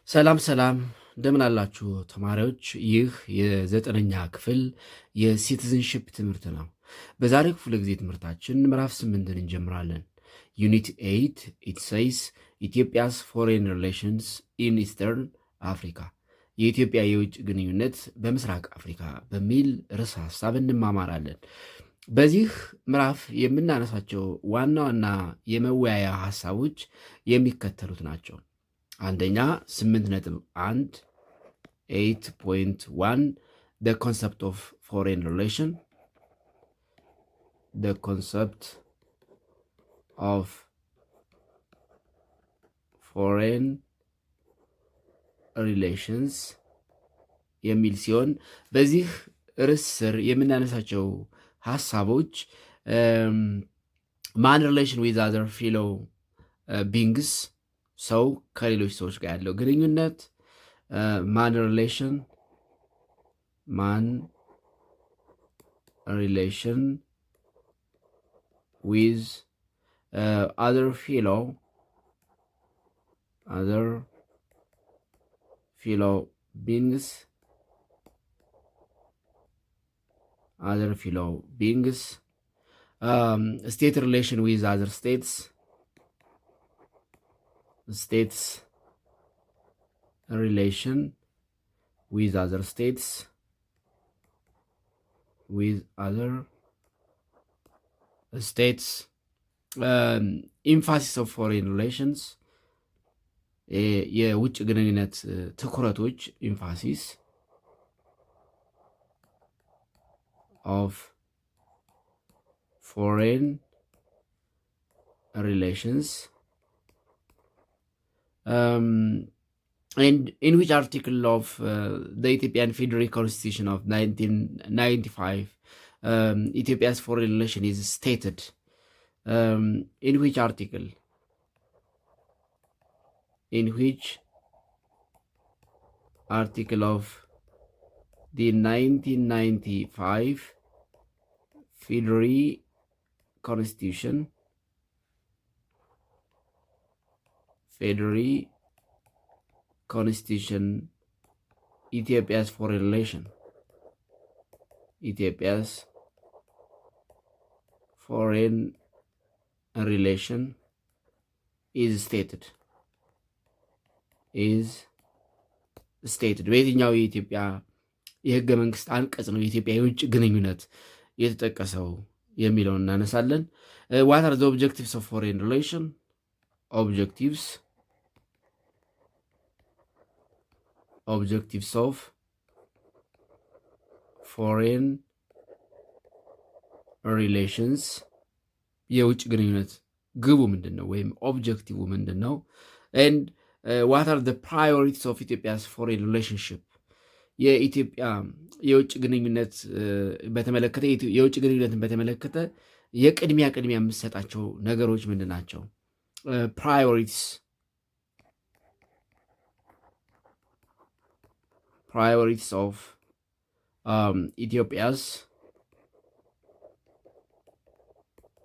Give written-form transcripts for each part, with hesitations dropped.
ሰላም ሰላም እንደምን አላችሁ ተማሪዎች? ይህ የዘጠነኛ ክፍል የሲቲዝንሺፕ ትምህርት ነው። በዛሬው ክፍለ ጊዜ ትምህርታችን ምዕራፍ 8ን እንጀምራለን። ዩኒት 8 ኢት ሴይስ ኢትዮጵያስ ፎሬን ሪሌሽንስ ኢን ኢስተርን አፍሪካ፣ የኢትዮጵያ የውጭ ግንኙነት በምስራቅ አፍሪካ በሚል ርዕሰ ሀሳብ እንማማራለን። በዚህ ምዕራፍ የምናነሳቸው ዋና ዋና የመወያያ ሀሳቦች የሚከተሉት ናቸው። አንደኛ 8.1 8.1 the concept of foreign relation, the concept of foreign relations የሚል ሲሆን በዚህ ርዕስ ስር የምናነሳቸው ሀሳቦች ማን ሪሌሽን ዊዝ አዘር ፊሎ ቢንግስ፣ ሰው ከሌሎች ሰዎች ጋር ያለው ግንኙነት፣ ማን ሪሌሽን ዊዝ አዘር ፊሎ ቢንግስ፣ state relation with other states relation with other states, emphasis of foreign relations, የውጭ ግንኙነት ትኩረቶች emphasis of foreign relations, and in which article of the Ethiopian Federal Constitution of 1995 Ethiopia's foreign relation is stated? In which article of the 1995 Federal Constitution, Ethiopia's foreign relation is stated በየትኛው የኢትዮጵያ የህገ መንግስት አንቀጽ ነው የኢትዮጵያ የውጭ ግንኙነት የተጠቀሰው የሚለውን እናነሳለን። what are the objectives of foreign relation? objectives of foreign relations፣ የውጭ ግንኙነት ግቡ ምንድን ነው ወይም ኦብጀክቲቭ ምንድን ነው? and what are the priorities of Ethiopia's foreign relationship? የኢትዮጵያ የውጭ ግንኙነት ግንኙነትን በተመለከተ የቅድሚያ የምትሰጣቸው ነገሮች ምንድን ናቸው? priorities of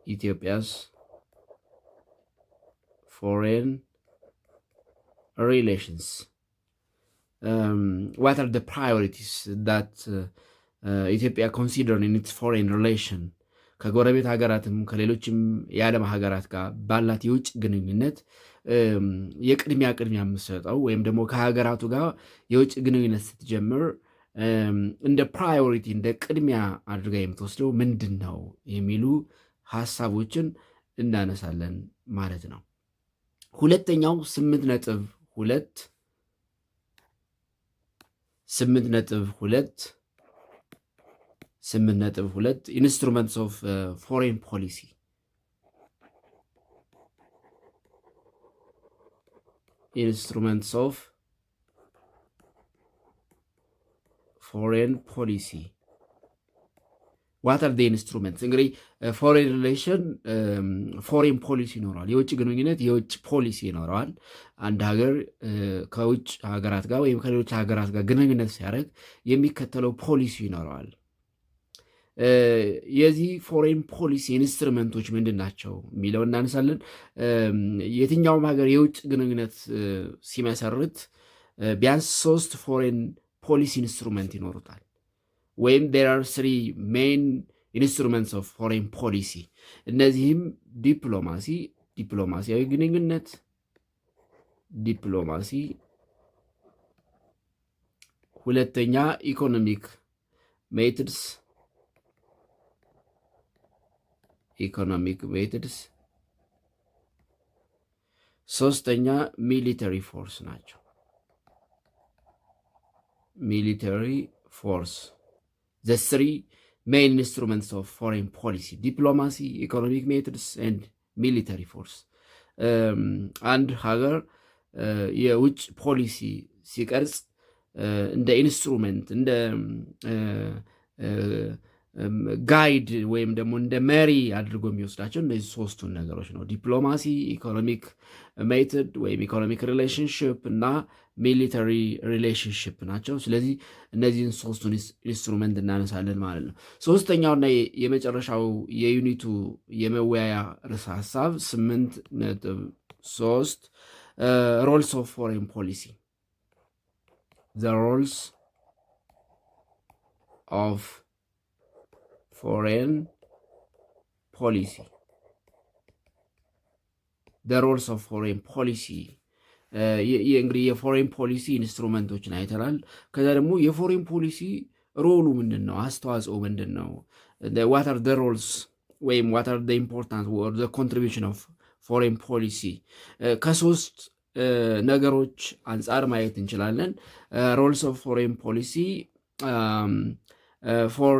Ethiopia's foreign relations. What are the priorities that Ethiopia considered in its foreign relation? ከጎረቤት ሀገራትም ከሌሎችም የዓለም ሀገራት ጋር ባላት የውጭ ግንኙነት የቅድሚያ የምትሰጠው ወይም ደግሞ ከሀገራቱ ጋር የውጭ ግንኙነት ስትጀምር እንደ ፕራዮሪቲ እንደ ቅድሚያ አድርጋ የምትወስደው ምንድን ነው የሚሉ ሀሳቦችን እናነሳለን ማለት ነው። ሁለተኛው 8.2 instruments of foreign policy. what are the instruments? እንግዲህ ፎሬን ሪሌሽን ፎሬን ፖሊሲ ይኖረዋል። የውጭ ግንኙነት የውጭ ፖሊሲ ይኖረዋል። አንድ ሀገር ከውጭ ሀገራት ጋር ወይም ከሌሎች ሀገራት ጋር ግንኙነት ሲያደርግ የሚከተለው ፖሊሲ ይኖረዋል። የዚህ ፎሬን ፖሊሲ ኢንስትሩመንቶች ምንድን ናቸው የሚለው እናነሳለን። የትኛውም ሀገር የውጭ ግንኙነት ሲመሰርት ቢያንስ 3 ፎሬን ፖሊሲ ኢንስትሩመንት ይኖሩታል። ወይም there are 3 main instruments of foreign policy። እነዚህም ዲፕሎማሲያዊ ግንኙነት፣ ዲፕሎማሲ፣ ሁለተኛ ኢኮኖሚክ ሜትድስ፣ ሶስተኛ ሚሊተሪ ፎርስ ናቸው። ሚሊተሪ ፎርስ the 3 main instruments of foreign policy: diplomacy, economic methods and military force። አንድ ሀገር የውጭ ፖሊሲ ሲቀርጽ እንደ ኢንስትሩመንት እንደ ጋይድ ወይም ደግሞ እንደ መሪ አድርጎ የሚወስዳቸው እነዚህ ሶስቱን ነገሮች ነው። ዲፕሎማሲ፣ ኢኮኖሚክ ሜትድ ወይም ኢኮኖሚክ ሪሌሽንሽፕ እና ሚሊተሪ ሪሌሽንሽፕ ናቸው። ስለዚህ እነዚህን ሶስቱን ኢንስትሩመንት እናነሳለን ማለት ነው። ሶስተኛውና የመጨረሻው የዩኒቱ የመወያያ ርዕሰ ሀሳብ 8.3 ሮልስ ኦፍ ፎሬን ፖሊሲ the roles of foreign policy እንግዲህ የፎሬን ፖሊሲ ኢንስትሩመንቶችን አይተናል። ከዛ ደግሞ የፎሬን ፖሊሲ ሮሉ ምንድን ነው? አስተዋጽኦ ምንድን ነው? what are the roles ወይም what are the important or the contribution of foreign policy ከሶስት ነገሮች አንጻር ማየት እንችላለን። ሮልስ ኦፍ ፎሬን ፖሊሲ ፎር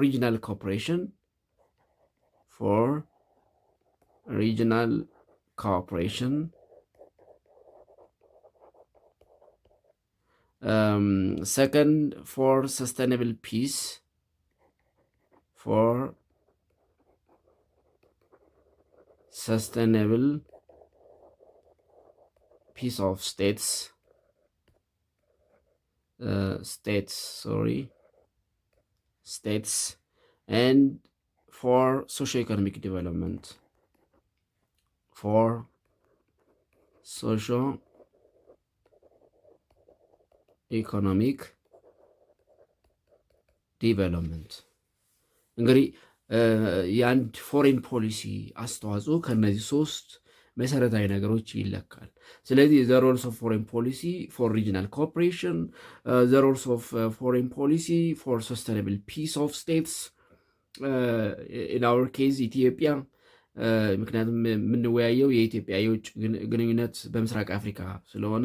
ሪጅናል ኮኦፕሬሽን second for sustainable peace, of states, and for socio-economic development, እንግዲህ የአንድ ፎሬን ፖሊሲ አስተዋጽኦ ከነዚህ ሶስት መሰረታዊ ነገሮች ይለካል። ስለዚህ the roles of foreign policy for regional cooperation, the roles of foreign policy for sustainable peace of states, in our case ኢትዮጵያ፣ ምክንያቱም የምንወያየው የኢትዮጵያ የውጭ ግንኙነት በምስራቅ አፍሪካ ስለሆነ፣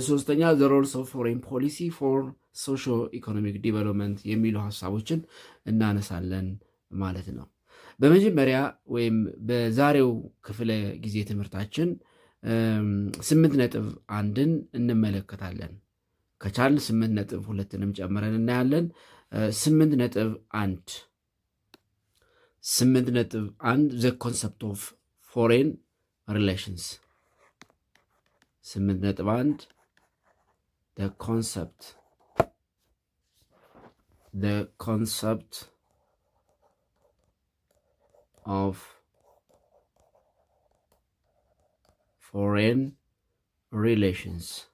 ሶስተኛ the roles of foreign policy for socio-economic development የሚሉ ሀሳቦችን እናነሳለን ማለት ነው። በመጀመሪያ ወይም በዛሬው ክፍለ ጊዜ ትምህርታችን 8.1ን እንመለከታለን። ከቻል 8.2ንም ጨምረን እናያለን። 8.1 the concept of foreign relations። 8.1 the concept of foreign relations.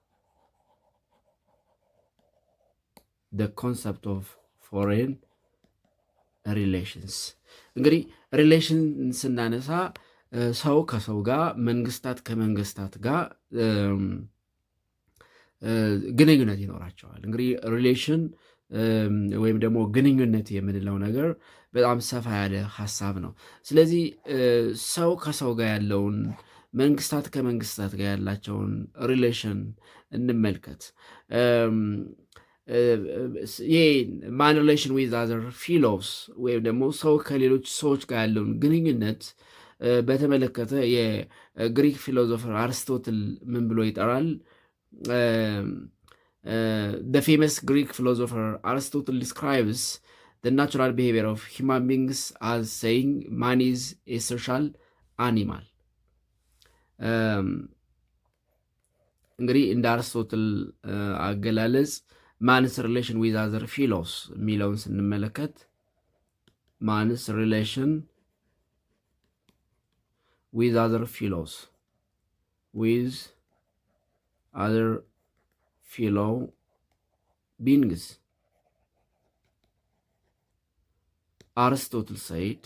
The concept of foreign relations እንግዲህ ሪሌሽን ስናነሳ ሰው ከሰው ጋር፣ መንግስታት ከመንግስታት ጋር ግንኙነት ይኖራቸዋል። እንግዲህ ሪሌሽን ወይም ደግሞ ግንኙነት የምንለው ነገር በጣም ሰፋ ያለ ሀሳብ ነው። ስለዚህ ሰው ከሰው ጋር ያለውን፣ መንግስታት ከመንግስታት ጋር ያላቸውን ሪሌሽን እንመልከት። ይህ ማን ሪሌሽን ዊዝ አዘር ፊሎስ ወይም ደግሞ ሰው ከሌሎች ሰዎች ጋር ያለውን ግንኙነት በተመለከተ የግሪክ ፊሎዞፈር አርስቶትል ምን ብሎ ይጠራል? The famous Greek philosopher Aristotle describes the natural behavior of human beings as saying man is a social animal። እንግዲህ እንደ አርስቶትል አገላለጽ ማንስ ሪሌሽን ዊዝ አዘር ፊሎስ የሚለውን ስንመለከት ማንስ ሪሌሽን ዊዝ አዘር fellow beings. Aristotle said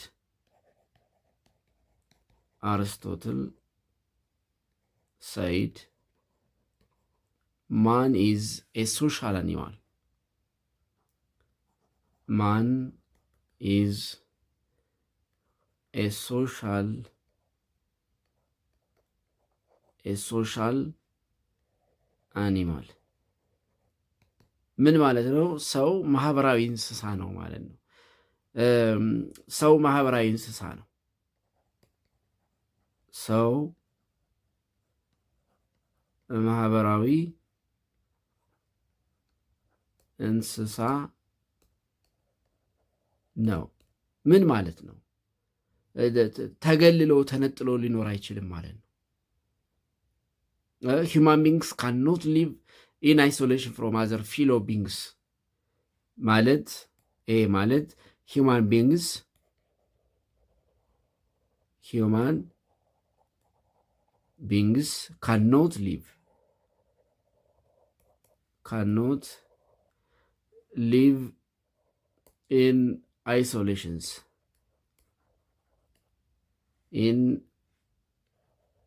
man is a social animal. Man is a social animal. ምን ማለት ነው? ሰው ማህበራዊ እንስሳ ነው ማለት ነው። ሰው ማህበራዊ እንስሳ ነው። ሰው ማህበራዊ እንስሳ ነው። ምን ማለት ነው? ተገልሎ ተነጥሎ ሊኖር አይችልም ማለት ነው። human beings cannot live in isolation from other fellow beings ማለት human beings cannot live in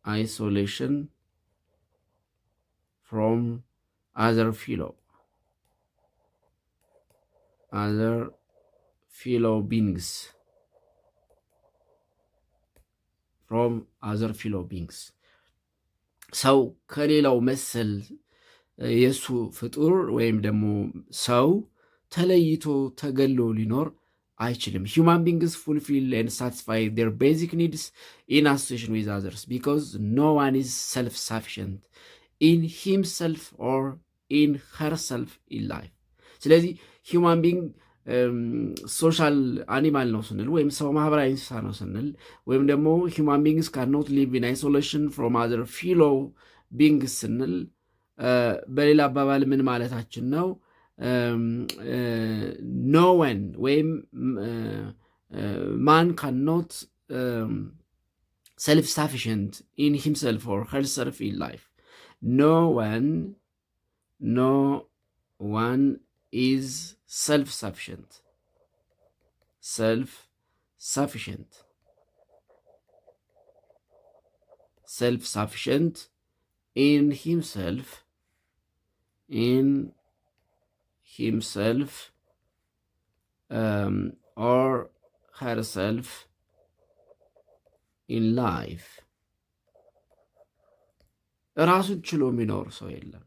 isolation from other fellow beings ሰው ከሌላው መሰል የሱ ፍጡር ወይም ደግሞ ሰው ተለይቶ ተገሎ ሊኖር አይችልም። human beings fulfill and satisfy their basic needs in association with others because no one is self-sufficient in himself or in herself in life. ስለዚህ human being ሶሻል አኒማል ነው ስንል ወይም ሰው ማህበራዊ እንስሳ ነው ስንል ወይም ደግሞ human beings cannot live in isolation from other fellow beings ስንል በሌላ አባባል ምን ማለታችን ነው? no one ወይም man cannot self-sufficient in himself or herself in life. No one is self-sufficient in himself or herself in life. ራሱን ችሎ የሚኖር ሰው የለም።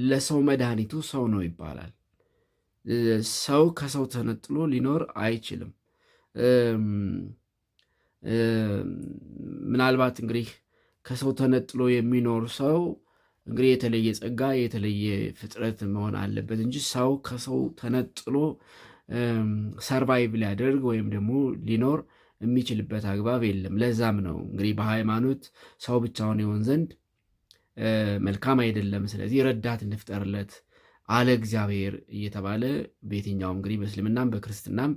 ለሰው መድኃኒቱ ሰው ነው ይባላል። ሰው ከሰው ተነጥሎ ሊኖር አይችልም። ምናልባት እንግዲህ ከሰው ተነጥሎ የሚኖር ሰው እንግዲህ የተለየ ጸጋ የተለየ ፍጥረት መሆን አለበት እንጂ ሰው ከሰው ተነጥሎ ሰርቫይቭ ሊያደርግ ወይም ደግሞ ሊኖር የሚችልበት አግባብ የለም። ለዛም ነው እንግዲህ በሃይማኖት ሰው ብቻውን ይሆን ዘንድ መልካም አይደለም፣ ስለዚህ ረዳት እንፍጠርለት አለ እግዚአብሔር እየተባለ በየትኛውም እንግዲህ በእስልምናም በክርስትናም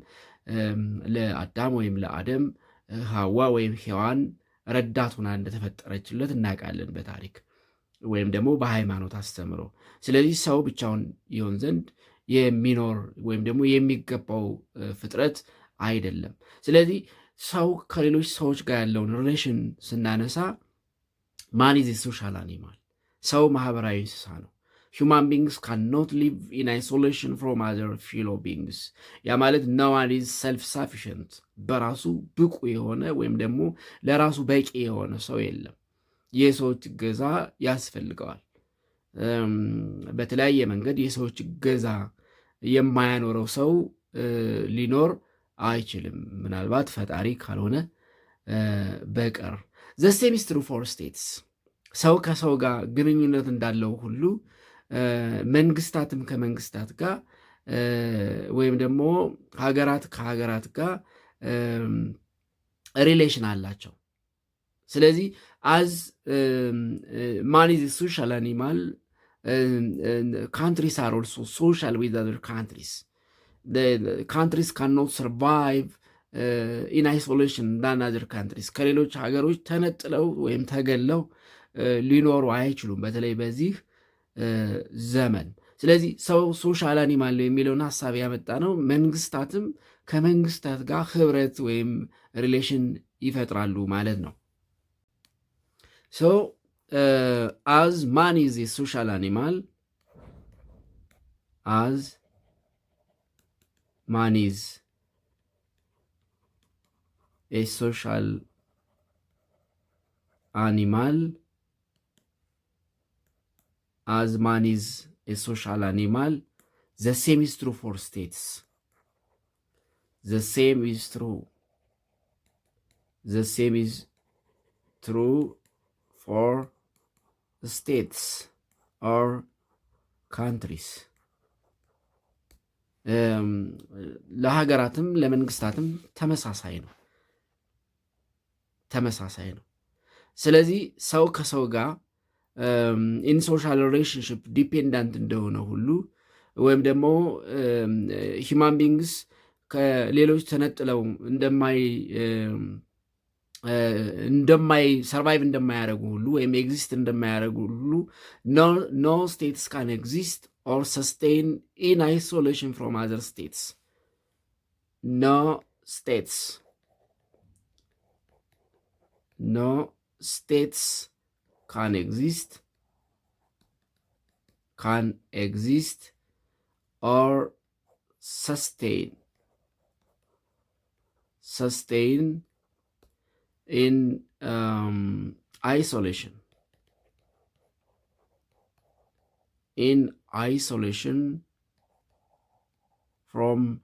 ለአዳም ወይም ለአደም ሐዋ ወይም ሔዋን ረዳት ሆና እንደተፈጠረችለት እናውቃለን በታሪክ ወይም ደግሞ በሃይማኖት አስተምሮ። ስለዚህ ሰው ብቻውን ይሆን ዘንድ የሚኖር ወይም ደግሞ የሚገባው ፍጥረት አይደለም። ስለዚህ ሰው ከሌሎች ሰዎች ጋር ያለውን ሪሌሽን ስናነሳ ማን ኢዝ ሶሻል አኒማል፣ ሰው ማህበራዊ እንስሳ ነው። human beings cannot live in isolation from other fellow beings። ያ ማለት no one is self-sufficient፣ በራሱ ብቁ የሆነ ወይም ደግሞ ለራሱ በቂ የሆነ ሰው የለም። የሰዎች እገዛ ያስፈልገዋል። በተለያየ መንገድ የሰዎች እገዛ የማያኖረው ሰው ሊኖር አይችልም፣ ምናልባት ፈጣሪ ካልሆነ በቀር። the same is true for states። ሰው ከሰው ጋር ግንኙነት እንዳለው ሁሉ መንግስታትም ከመንግስታት ጋር ወይም ደግሞ ሀገራት ከሀገራት ጋር ሪሌሽን አላቸው። ስለዚህ as man is a social animal, countries are also social with other countries. The countries cannot survive in isolation than other countries። ከሌሎች ሀገሮች ተነጥለው ወይም ተገለው ሊኖሩ አይችሉም። በተለይ በዚህ ዘመን። ስለዚህ ሰው ሶሻል አኒማል የሚለውን ሀሳብ ያመጣ ነው። መንግስታትም ከመንግስታት ጋር ህብረት ወይም ሪሌሽን ይፈጥራሉ ማለት ነው። ሶ አዝ ማን ኢዝ ኤ ሶሻል አኒማል አዝ ማን ኢዝ ኤ ሶሻል አኒማል as man is a social animal, the same is true for states. The same is true. The same is true for states or countries. ለሀገራትም ለመንግስታትም ተመሳሳይ ነው። ስለዚህ ሰው ከሰው ጋር ኢን ሶሻል ሪሌሽንሽፕ ዲፔንዳንት እንደሆነ ሁሉ ወይም ደግሞ ሂማን ቢንግስ ከሌሎች ተነጥለው እንደማይ ሰርቫይቭ እንደማያደርጉ ሁሉ ወይም ኤግዚስት እንደማያደርጉ ሁሉ ኖ ስቴትስ ካን ኤግዚስት ኦር ሰስቴን ኢን አይሶሌሽን ፍሮም አዘር ስቴትስ። ኖ ስቴትስ can exist or sustain in isolation from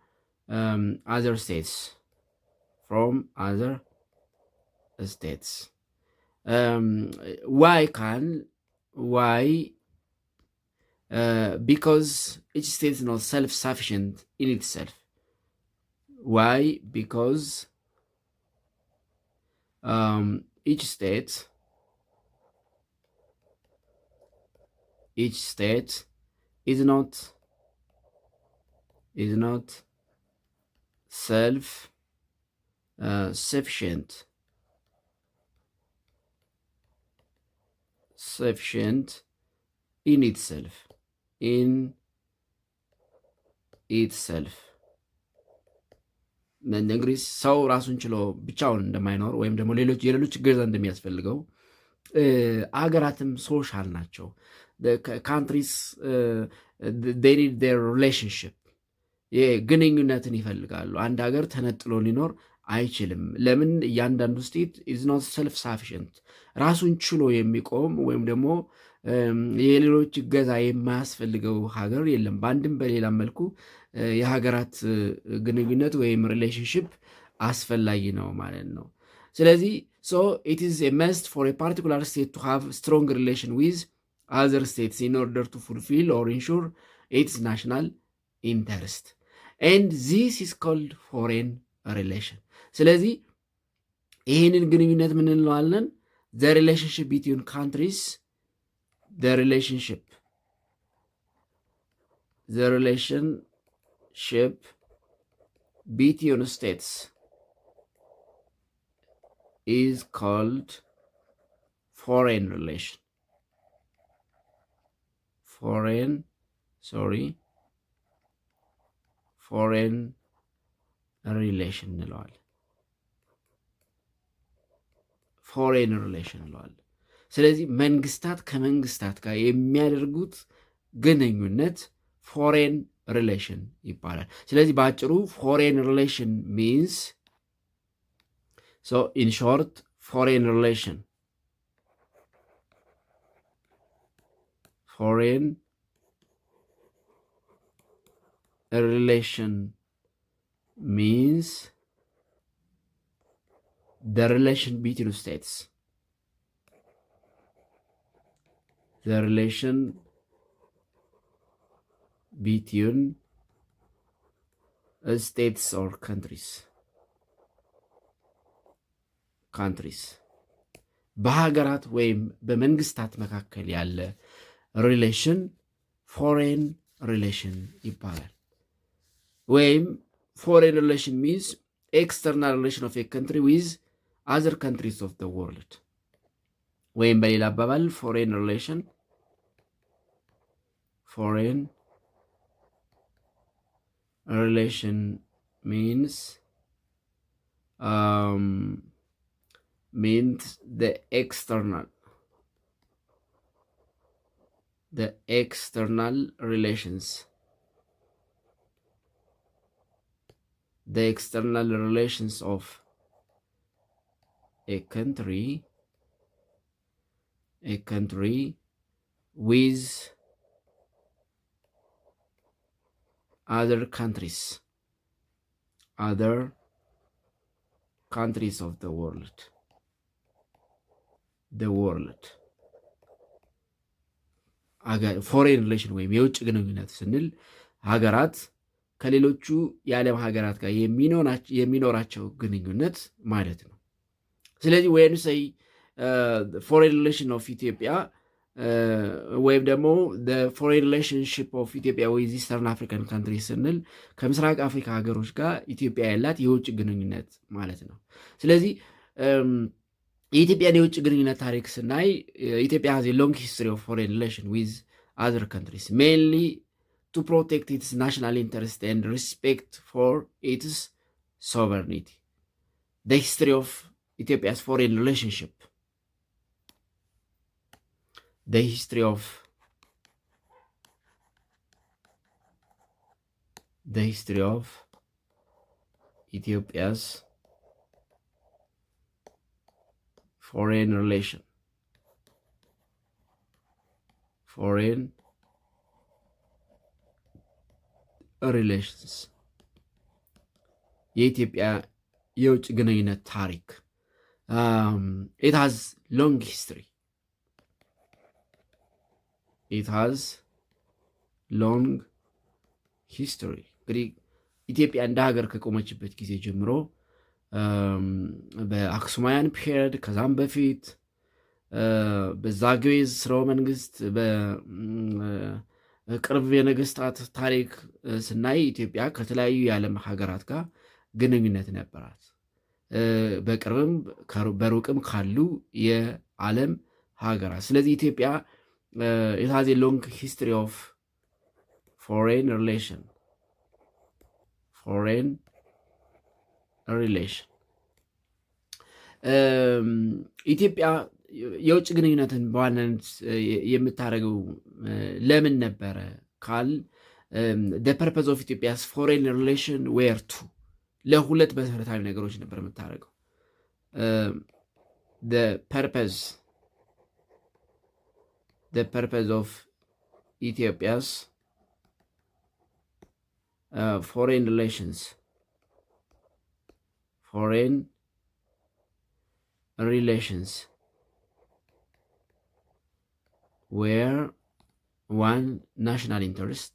other states. Why? Because each state is not self-sufficient in itself. Why? Because each state is not self-sufficient in itself. እንግዲህ ሰው ራሱን ችሎ ብቻውን እንደማይኖር ወይም ደግሞ የሌሎች እገዛ እንደሚያስፈልገው አገራትም ሶሻል ናቸው። ካንትሪስ they need their relationship ግንኙነትን ይፈልጋሉ። አንድ ሀገር ተነጥሎ ሊኖር አይችልም። ለምን? እያንዳንዱ ስቴት ኢዝ ኖት ሰልፍ ሳፊሽንት ራሱን ችሎ የሚቆም ወይም ደግሞ የሌሎች እገዛ የማያስፈልገው ሀገር የለም። በአንድም በሌላም መልኩ የሀገራት ግንኙነት ወይም ሪሌሽንሽፕ አስፈላጊ ነው ማለት ነው። ስለዚህ so it is a must for a particular state to have strong relation with other states in order to fulfill or ensure its national interest and this is called foreign relation። ስለዚህ ይህንን ግንኙነት ምን እንለዋለን? the relationship between countries, the relationship between states is called foreign relation. Foreign relation እንለዋለን። ፎሬን ሪሌሽን እንለዋለን። ስለዚህ መንግስታት ከመንግስታት ጋር የሚያደርጉት ግንኙነት ፎሬን ሪሌሽን ይባላል። ስለዚህ በአጭሩ ፎሬን ሪሌሽን ሚንስ ኢን ሾርት ፎሬን ሪሌሽን means the relation between states. The relation between states or countries. በሀገራት ወይም በመንግስታት መካከል ያለ ሪሌሽን ፎሬን ሪሌሽን ይባላል። ወይም ፎሬን ሪሌሽን ሚንስ ኤክስተርናል ሪሌሽን ኦፍ ኤ ካንትሪ ዊዝ አዘር ካንትሪስ ኦፍ ዘ ወርልድ። ወይም በሌላ አባባል ፎሬን ሪሌሽን foreign relation means the external relations, the external relations of a country with other countries of the world ፎሬን ሪሌሽን ወይም የውጭ ግንኙነት ስንል ሀገራት ከሌሎቹ የዓለም ሀገራት ጋር የሚኖራቸው ግንኙነት ማለት ነው። ስለዚህ ወይን ሰይ ፎሬን ሪሌሽን ኦፍ ኢትዮጵያ ወይም ደግሞ ፎሬን ሪሌሽንሽፕ ኦፍ ኢትዮጵያ ዊዝ ኢስተርን አፍሪካን ካንትሪ ስንል ከምስራቅ አፍሪካ ሀገሮች ጋር ኢትዮጵያ ያላት የውጭ ግንኙነት ማለት ነው። ስለዚህ የኢትዮጵያን የውጭ ግንኙነት ታሪክ ስናይ ኢትዮጵያ ሃዝ ኤ ሎንግ ሂስትሪ ኦፍ ፎሬን ሪሌሽን ዊዝ አዘር ካንትሪስ ሜንሊ ቱ ፕሮቴክት ኢትስ ናሽናል ኢንተረስት ኤንድ ሪስፔክት ፎር ኢትስ ሶቨርኒቲ። ዘ ሂስትሪ ኦፍ ኢትዮጵያስ ፎሬን ሪሌሽንሽፕ the history of Ethiopia's foreign relations የኢትዮጵያ የውጭ ግንኙነት ታሪክ it has long history. እንግዲህ ኢትዮጵያ እንደ ሀገር ከቆመችበት ጊዜ ጀምሮ በአክሱማውያን ፒሪየድ ከዛም በፊት በዛግዌ ስርወ መንግስት በቅርብ የነገስታት ታሪክ ስናይ ኢትዮጵያ ከተለያዩ የዓለም ሀገራት ጋር ግንኙነት ነበራት። በቅርብም በሩቅም ካሉ የዓለም ሀገራት። ስለዚህ ኢትዮጵያ it has a long history of foreign relation. ኢትዮጵያ የውጭ ግንኙነትን በዋናነት የምታደርገው ለምን ነበረ ካል the purpose of Ethiopia's foreign relation were two. ለሁለት መሰረታዊ ነገሮች ነበር የምታደርገው። the purpose of Ethiopia's foreign relations were one, national interest,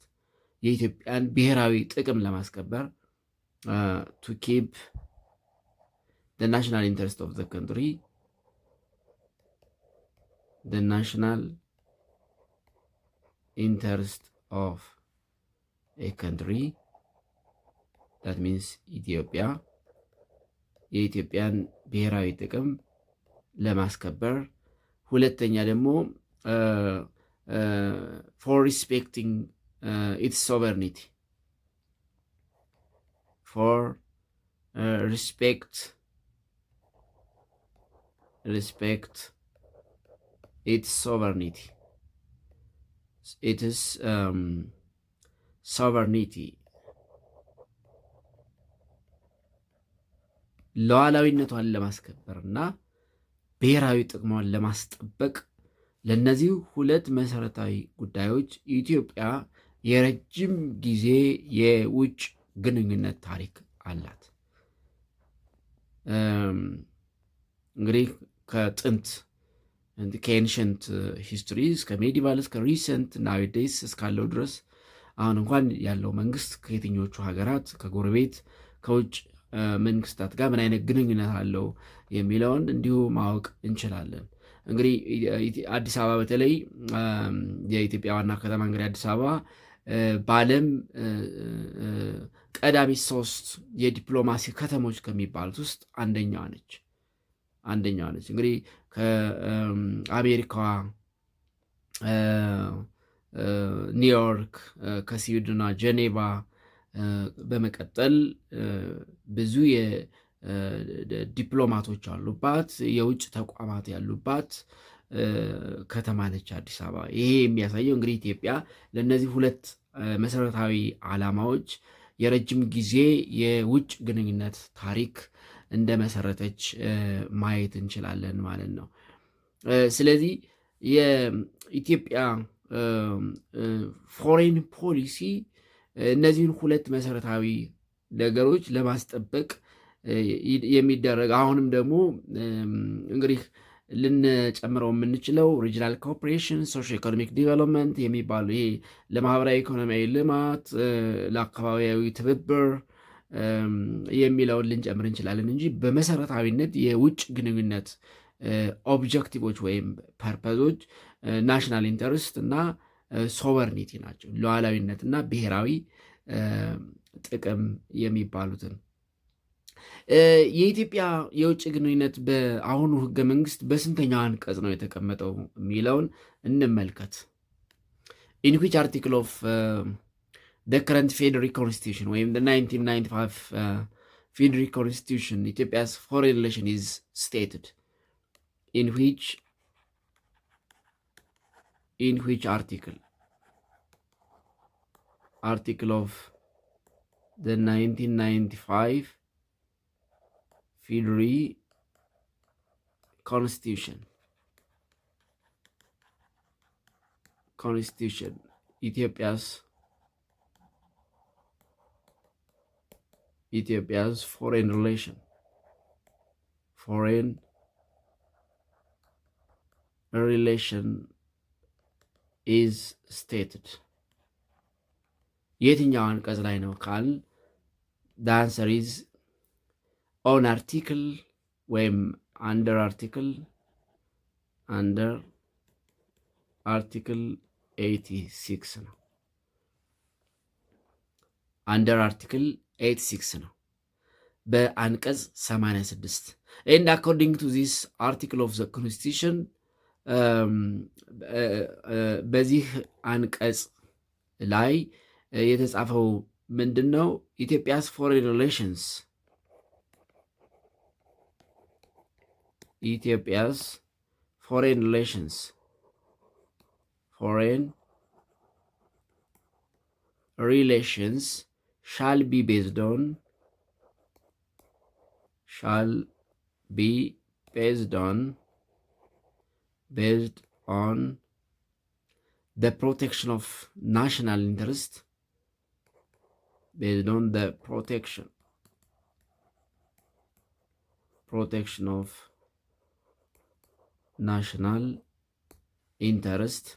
የኢትዮጵያን ብሔራዊ ጥቅም ለማስከበር to keep the national interest of the country, the national interest of a country, that means ኢትዮጵያ የኢትዮጵያን ብሔራዊ ጥቅም ለማስከበር፣ ሁለተኛ ደግሞ for respecting its sovereignty, respect its sovereignty. It is sovereignty, ሉዓላዊነቷን ለማስከበርና ብሔራዊ ጥቅሟን ለማስጠበቅ ለነዚህ ሁለት መሰረታዊ ጉዳዮች ኢትዮጵያ የረጅም ጊዜ የውጭ ግንኙነት ታሪክ አላት። እንግዲህ ከጥንት ከኤንሸንት ሂስትሪ እስከ ሜዲቫል እስከ ሪሰንት ናዊዴስ እስካለው ድረስ አሁን እንኳን ያለው መንግስት ከየትኞቹ ሀገራት ከጎረቤት ከውጭ መንግስታት ጋር ምን አይነት ግንኙነት አለው የሚለውን እንዲሁ ማወቅ እንችላለን። እንግዲህ አዲስ አበባ በተለይ የኢትዮጵያ ዋና ከተማ እንግዲህ አዲስ አበባ በዓለም ቀዳሚ 3 የዲፕሎማሲ ከተሞች ከሚባሉት ውስጥ አንደኛዋ ነች። እንግዲህ ከአሜሪካዋ ኒውዮርክ፣ ከስዊድኗ ጄኔቫ በመቀጠል ብዙ ዲፕሎማቶች አሉባት፣ የውጭ ተቋማት ያሉባት ከተማ ነች አዲስ አበባ። ይሄ የሚያሳየው እንግዲህ ኢትዮጵያ ለእነዚህ ሁለት መሰረታዊ ዓላማዎች የረጅም ጊዜ የውጭ ግንኙነት ታሪክ እንደመሰረተች ማየት እንችላለን ማለት ነው። ስለዚህ የኢትዮጵያ ፎሬን ፖሊሲ እነዚህን ሁለት መሰረታዊ ነገሮች ለማስጠበቅ የሚደረግ አሁንም ደግሞ እንግዲህ ልንጨምረው የምንችለው ሪጂናል ኮኦፕሬሽን፣ ሶሾ ኢኮኖሚክ ዲቨሎፕመንት የሚባሉ ይሄ ለማህበራዊ ኢኮኖሚያዊ ልማት፣ ለአካባቢያዊ ትብብር የሚለውን ልንጨምር እንችላለን እንጂ በመሰረታዊነት የውጭ ግንኙነት ኦብጀክቲቮች ወይም ፐርፐዞች ናሽናል ኢንተርስት እና ሶቨርኒቲ ናቸው። ሉዓላዊነት እና ብሔራዊ ጥቅም የሚባሉትን የኢትዮጵያ የውጭ ግንኙነት በአሁኑ ህገ መንግስት በስንተኛው አንቀጽ ነው የተቀመጠው የሚለውን እንመልከት። ኢን ዊች አርቲክል ኦፍ the current federal constitution ወይም the 1995 federal constitution Ethiopia's foreign relation is stated? In which article of the 1995 federal constitution Ethiopia's foreign relation is stated? የትኛው አንቀጽ ላይ ነው ካል the answer is on article ወይም under article 86 ነው። under article 86 ነው በአንቀጽ 86 and according to this article of the constitution በዚህ አንቀጽ ላይ የተጻፈው ምንድነው? ኢትዮጵያስ ፎሬን ሪሌሽንስ shall be based on the protection of national interest, based on the protection of national interest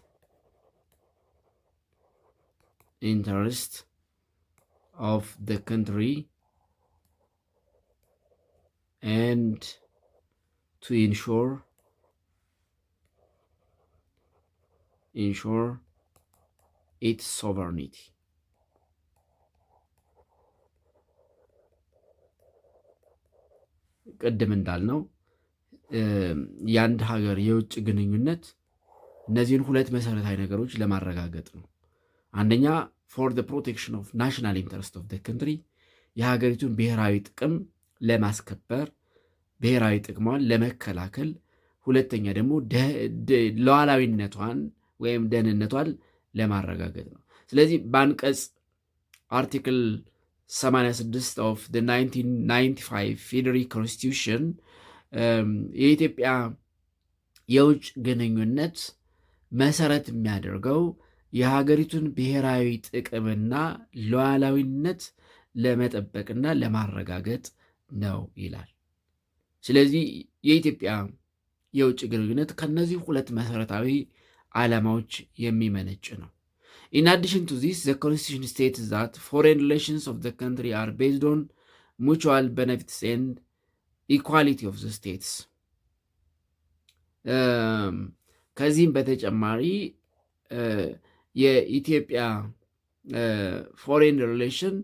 of the country, and to ensure its sovereignty. ቀደም እንዳልነው የአንድ ሀገር የውጭ ግንኙነት እነዚህን ሁለት መሰረታዊ ነገሮች ለማረጋገጥ ነው። አንደኛ for the protection of national interest of the country የሀገሪቱን ብሔራዊ ጥቅም ለማስከበር ብሔራዊ ጥቅሟን ለመከላከል፣ ሁለተኛ ደግሞ ሉዓላዊነቷን ወይም ደህንነቷን ለማረጋገጥ ነው። ስለዚህ በአንቀጽ አርቲክል 86 of the 1995 ፌዴራል ኮንስቲቱሽን የኢትዮጵያ የውጭ ግንኙነት መሰረት የሚያደርገው የሀገሪቱን ብሔራዊ ጥቅምና ሉዓላዊነት ለመጠበቅና ለማረጋገጥ ነው ይላል። ስለዚህ የኢትዮጵያ የውጭ ግንኙነት ከነዚህ ሁለት መሰረታዊ ዓላማዎች የሚመነጭ ነው። In addition to this, the constitution states that foreign relations of the country are based on mutual benefits and equality of the states. ከዚህም በተጨማሪ የኢትዮጵያ ፎሬን ሪሌሽን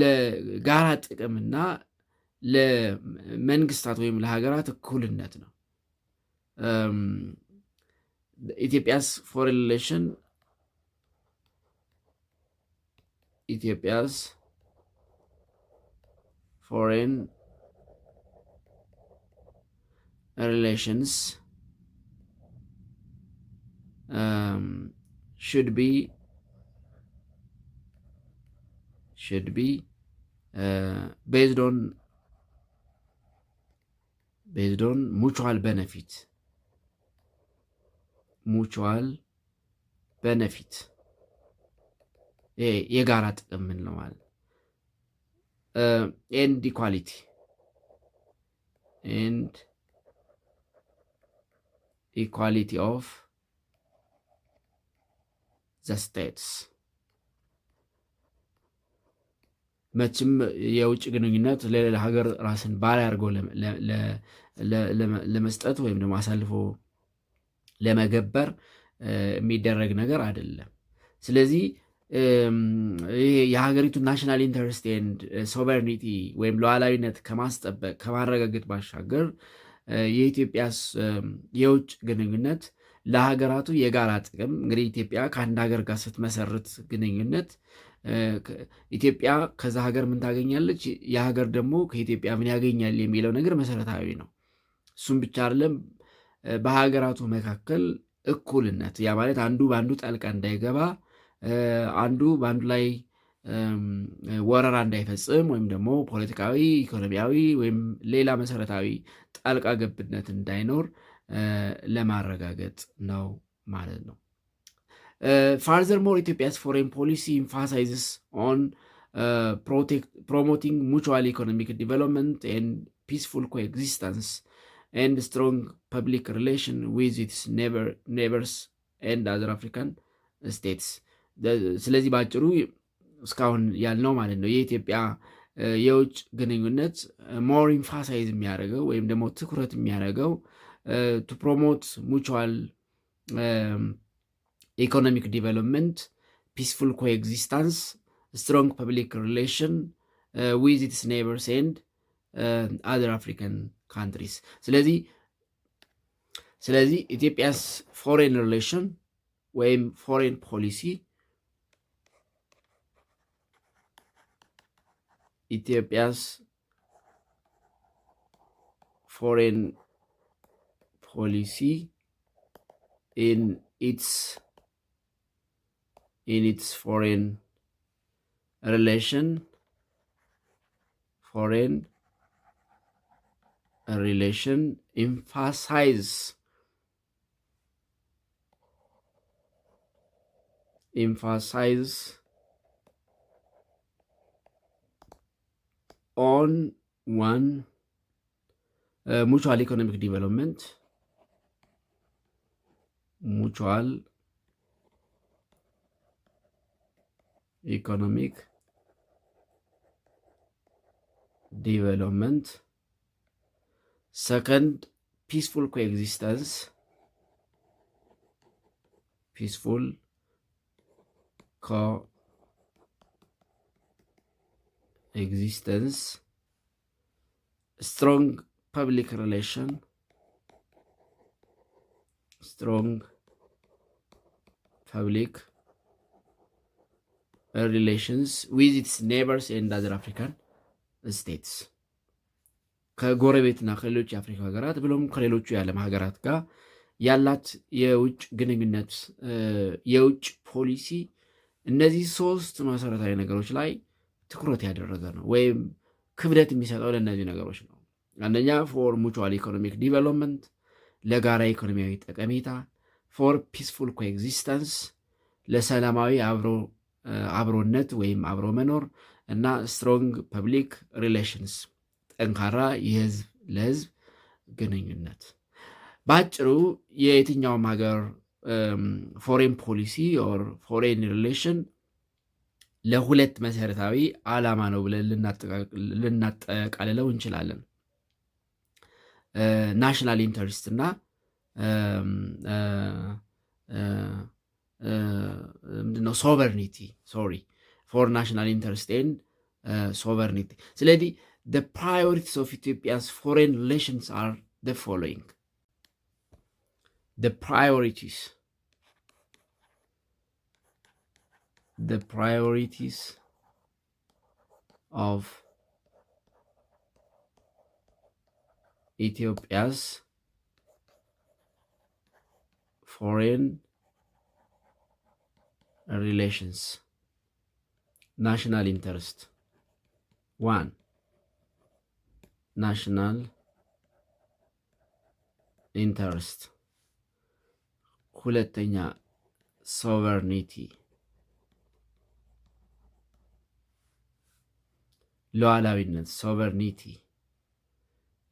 ለጋራ ጥቅምና ለመንግስታት ወይም ለሀገራት እኩልነት ነው። ኢትዮጵያስ ፎሬን ሪሌሽን ኢትዮጵያስ ፎሬን ሪሌሽንስ should be based on mutual benefit የጋራ ጥቅም ምን ነው ማለት and equality of the states መቼም የውጭ ግንኙነት ለሌላ ሀገር ራስን ባሪያ አድርጎ ለመስጠት ወይም ደግሞ አሳልፎ ለመገበር የሚደረግ ነገር አይደለም። ስለዚህ ይሄ የሀገሪቱ ናሽናል ኢንተረስት ኤንድ ሶቨሬኒቲ ወይም ሉዓላዊነት ከማስጠበቅ ከማረጋገጥ ባሻገር የኢትዮጵያ የውጭ ግንኙነት ለሀገራቱ የጋራ ጥቅም እንግዲህ ኢትዮጵያ ከአንድ ሀገር ጋር ስትመሰርት ግንኙነት ኢትዮጵያ ከዛ ሀገር ምን ታገኛለች፣ የሀገር ደግሞ ከኢትዮጵያ ምን ያገኛል የሚለው ነገር መሰረታዊ ነው። እሱም ብቻ አይደለም፣ በሀገራቱ መካከል እኩልነት፣ ያ ማለት አንዱ በአንዱ ጣልቃ እንዳይገባ፣ አንዱ በአንዱ ላይ ወረራ እንዳይፈጽም ወይም ደግሞ ፖለቲካዊ፣ ኢኮኖሚያዊ ወይም ሌላ መሰረታዊ ጣልቃ ገብነት እንዳይኖር ለማረጋገጥ ነው ማለት ነው። Furthermore, Ethiopia's foreign policy emphasizes on promoting mutual economic development and peaceful coexistence and strong public relation with its neighbors and other African states. ስለዚህ ባጭሩ እስካሁን ያልነው ማለት ነው የኢትዮጵያ የውጭ ግንኙነት ሞር ኢንፋሳይዝ የሚያደርገው ወይም ደግሞ ትኩረት የሚያደርገው to promote mutual economic development, peaceful coexistence, strong public relation with its neighbors and other African countries. ስለዚህ ኢትዮጵያስ ፎሬን ሪሌሽን ወይም ፎሬን ፖሊሲ ኢትዮጵያስ ፎሬን ፖሊሲ in its foreign relation emphasize on one mutual economic development, second, peaceful coexistence, strong public relation, relations with its neighbors and other African states, ከጎረቤትና ከሌሎች የአፍሪካ ሀገራት ብሎም ከሌሎቹ የዓለም ሀገራት ጋር ያላት የውጭ ግንኙነት የውጭ ፖሊሲ እነዚህ ሶስት መሰረታዊ ነገሮች ላይ ትኩረት ያደረገ ነው ወይም ክብደት የሚሰጠው ለእነዚህ ነገሮች ነው። አንደኛ ፎር ሙቹዋል ኢኮኖሚክ ዲቨሎፕመንት፣ ለጋራ ኢኮኖሚያዊ ጠቀሜታ፣ ፎር ፒስፉል ኮኤግዚስተንስ፣ ለሰላማዊ አብሮነት ወይም አብሮ መኖር እና ስትሮንግ ፐብሊክ ሪሌሽንስ፣ ጠንካራ የህዝብ ለህዝብ ግንኙነት። በአጭሩ የየትኛውም ሀገር ፎሬን ፖሊሲ ኦር ፎሬን ሪሌሽን ለሁለት መሰረታዊ ዓላማ ነው ብለን ልናጠቃልለው እንችላለን። ናሽናል ኢንተረስት እና ምንድነው ሶቨርኒቲ ፎር ናሽናል ኢንተረስት ኤንድ ሶቨርኒቲ። ስለዚህ the priorities of Ethiopia's foreign relations are the following. The priorities of Ethiopia's foreign relations. National interest. 1. National interest. ሁለተኛ sovereignty ሉዓላዊነት sovereignty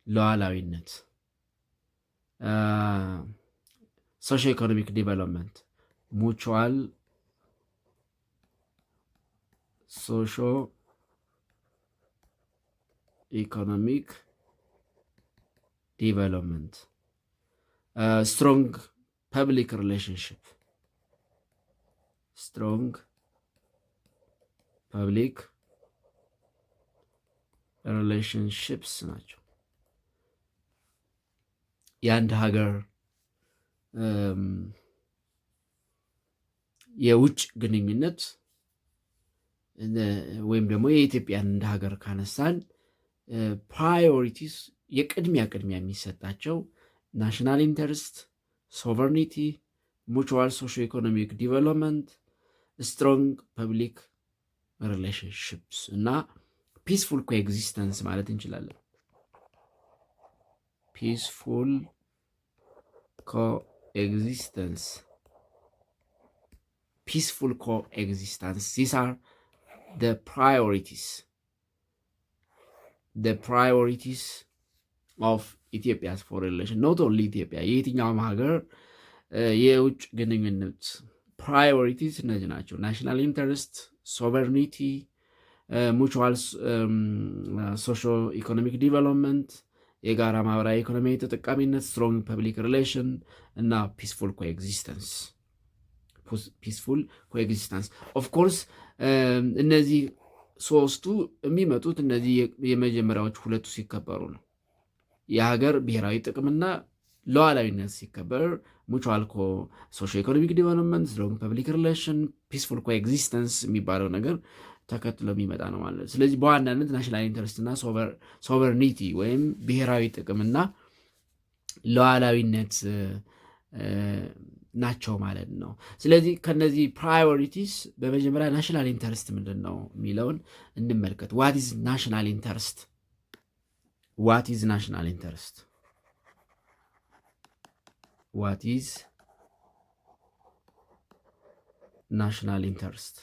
ሉዓላዊነት socio economic development mutual socio economic development strong public relationship strong public relationships ናቸው። የአንድ ሀገር የውጭ ግንኙነት ወይም ደግሞ የኢትዮጵያን እንደ ሀገር ካነሳን ፕራዮሪቲስ የቅድሚያ የሚሰጣቸው ናሽናል ኢንተረስት፣ ሶቨርኒቲ፣ ሙቹዋል ሶሾ ኢኮኖሚክ ዲቨሎፕመንት፣ ስትሮንግ ፐብሊክ ሪሌሽንሽፕስ እና ፒስፉል ኮኤግዚስተንስ ማለት እንችላለን። ፒስፉል ኮኤግዚስተንስ peaceful coexistence. These are the priorities of Ethiopia's foreign relation. Not only Ethiopia, የየትኛውም ሀገር የውጭ ግንኙነት ፕራዮሪቲስ እነዚህ ናቸው። ናሽናል ኢንተረስት፣ ሶቨርኒቲ፣ ሙቹዋል ሶሾ ኢኮኖሚክ ዲቨሎፕመንት፣ የጋራ ማህበራዊ ኢኮኖሚያዊ ተጠቃሚነት፣ ስትሮንግ ፐብሊክ ሪሌሽን እና ፒስፉል ኮኤግዚስተንስ ፒስፉል ኮኤግዚስተንስ ኦፍ ኮርስ እነዚህ ሶስቱ የሚመጡት እነዚህ የመጀመሪያዎቹ ሁለቱ ሲከበሩ ነው። የሀገር ብሔራዊ ጥቅምና ሉዓላዊነት ሲከበር ሙቹዋል ሶሾ ኢኮኖሚክ ዲቨሎፕመንት፣ ስትሮንግ ፐብሊክ ሪሌሽን፣ ፒስፉል ኮኤግዚስተንስ የሚባለው ነገር ተከትሎ የሚመጣ ነው ማለት ነው። ስለዚህ በዋናነት ናሽናል ኢንተረስትና ሶቨርኒቲ ወይም ብሔራዊ ጥቅምና ሉዓላዊነት ናቸው ማለት ነው። ስለዚህ ከነዚህ ፕራዮሪቲስ በመጀመሪያ ናሽናል ኢንተረስት ምንድን ነው የሚለውን እንመልከት። ዋት ኢዝ ናሽናል ኢንተረስት? ዋት ኢዝ ናሽናል ኢንተረስት? ዋት ኢዝ ናሽናል ኢንተረስት?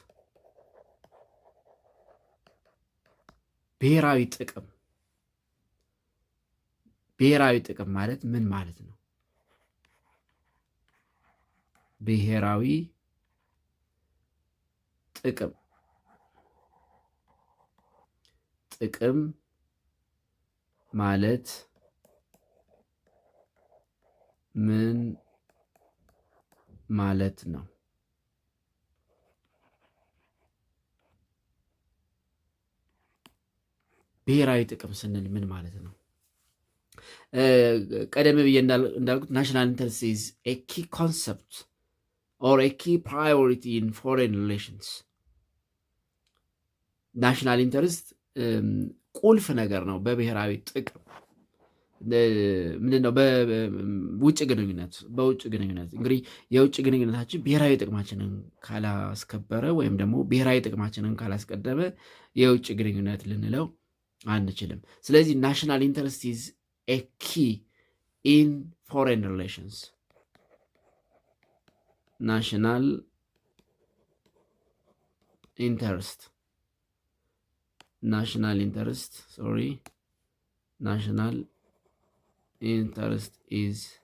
ብሔራዊ ጥቅም። ብሔራዊ ጥቅም ማለት ምን ማለት ነው? ብሔራዊ ጥቅም ማለት ምን ማለት ነው? ብሔራዊ ጥቅም ስንል ምን ማለት ነው? ቀደም ብዬ እንዳልኩት ናሽናል ኢንተረስት ኢዝ ኤ ኪ ኮንሰፕት or a key priority in foreign relations. ናሽናል ኢንተረስት ቁልፍ ነገር ነው በብሔራዊ ጥቅም። ምንድነው? በውጭ ግንኙነት እንግዲህ የውጭ ግንኙነታችን ብሔራዊ ጥቅማችንን ካላስከበረ ወይም ደግሞ ብሔራዊ ጥቅማችንን ካላስቀደመ የውጭ ግንኙነት ልንለው አንችልም። ስለዚህ ናሽናል ኢንተረስት ኢዝ ኤ ኪ ኢን ፎሬን ሪሌሽንስ። ናሽናል ኢንተረስት national interest is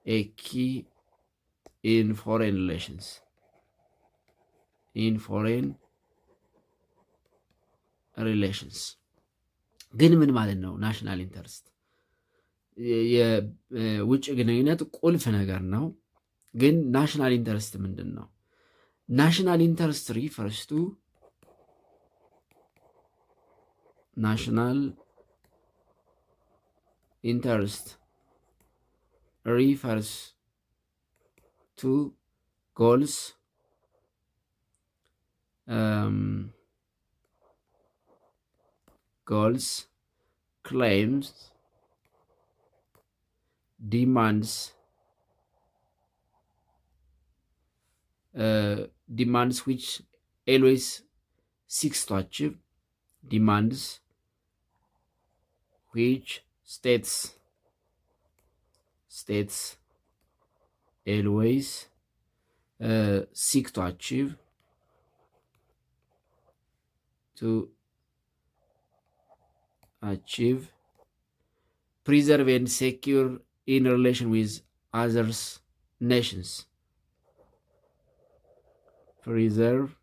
a key in foreign relations. ግን ምን ማለት ነው ናሽናል ኢንተረስት? የውጭ ግንኙነት ቁልፍ ነገር ነው። ግን ናሽናል ኢንተረስት ምንድን ነው? ናሽናል ኢንተረስት ሪፈርስ ቱ national interest refers to goals, goals, claims, demands, which always seeks to achieve, demands which states always seek to achieve, preserve and secure in relation with others nations. Preserve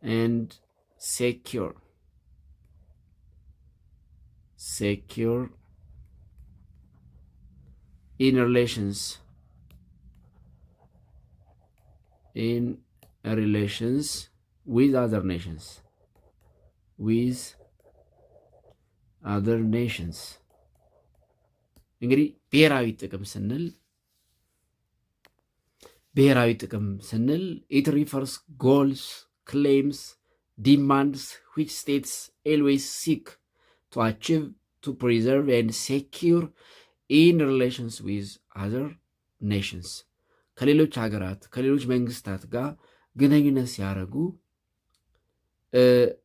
and secure in relations with other nations. እንግዲህ ብሔራዊ ጥቅም ስንል it refers goals, claims, demands which states always seek to achieve, to preserve and secure in relations with other nations. ከሌሎች ሀገራት ከሌሎች መንግስታት ጋር ግንኙነት ሲያደርጉ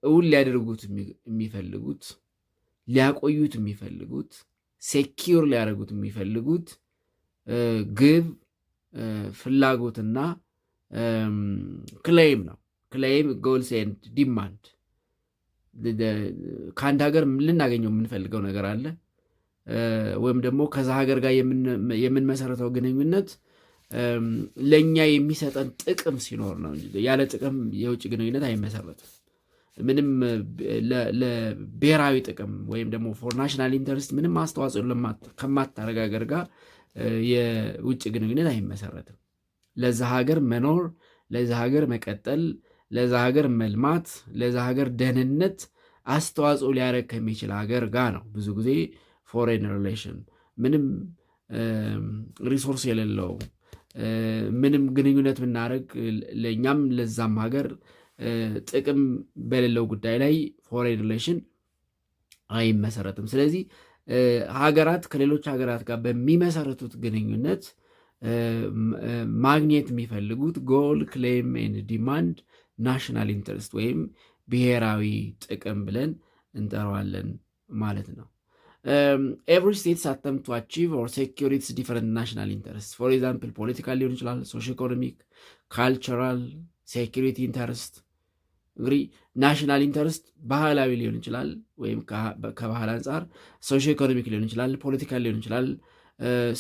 እውን ሊያደርጉት የሚፈልጉት ሊያቆዩት የሚፈልጉት ሴኪዩር ሊያደርጉት የሚፈልጉት ግብ ፍላጎትና ክሌም ነው። ክሌም ጎልስ ኤንድ ዲማንድ ከአንድ ሀገር ልናገኘው የምንፈልገው ነገር አለ ወይም ደግሞ ከዛ ሀገር ጋር የምንመሰረተው ግንኙነት ለእኛ የሚሰጠን ጥቅም ሲኖር ነው እንጂ ያለ ጥቅም የውጭ ግንኙነት አይመሰረትም። ምንም ለብሔራዊ ጥቅም ወይም ደግሞ ፎር ናሽናል ኢንተረስት ምንም አስተዋጽኦ ከማታረግ ሀገር ጋር የውጭ ግንኙነት አይመሰረትም። ለዛ ሀገር መኖር፣ ለዛ ሀገር መቀጠል፣ ለዛ ሀገር መልማት፣ ለዛ ሀገር ደህንነት አስተዋጽኦ ሊያደርግ ከሚችል ሀገር ጋር ነው ብዙ ጊዜ ፎሬን ሪሌሽን ምንም ሪሶርስ የሌለው ምንም ግንኙነት ብናደርግ ለእኛም ለዛም ሀገር ጥቅም በሌለው ጉዳይ ላይ ፎሬን ሪሌሽን አይመሰረትም። ስለዚህ ሀገራት ከሌሎች ሀገራት ጋር በሚመሰረቱት ግንኙነት ማግኘት የሚፈልጉት ጎል፣ ክሌም ኤንድ ዲማንድ ናሽናል ኢንተረስት ወይም ብሔራዊ ጥቅም ብለን እንጠራዋለን ማለት ነው። ኤቭሪ ስቴትስ አተምፕት ቱ አቺቭ ኦር ሴኪዩር ኢትስ ዲፈረንት ናሽናል ኢንተረስት ፎር ኤግዛምፕል ፖለቲካል ሊሆን ይችላል፣ ሶሾ ኢኮኖሚክ፣ ካልቸራል፣ ሴኪሪቲ ኢንተረስት። እንግዲህ ናሽናል ኢንተረስት ባህላዊ ሊሆን ይችላል ወይም ከባህል አንጻር፣ ሶሾ ኢኮኖሚክ ሊሆን ይችላል፣ ፖለቲካል ሊሆን ይችላል፣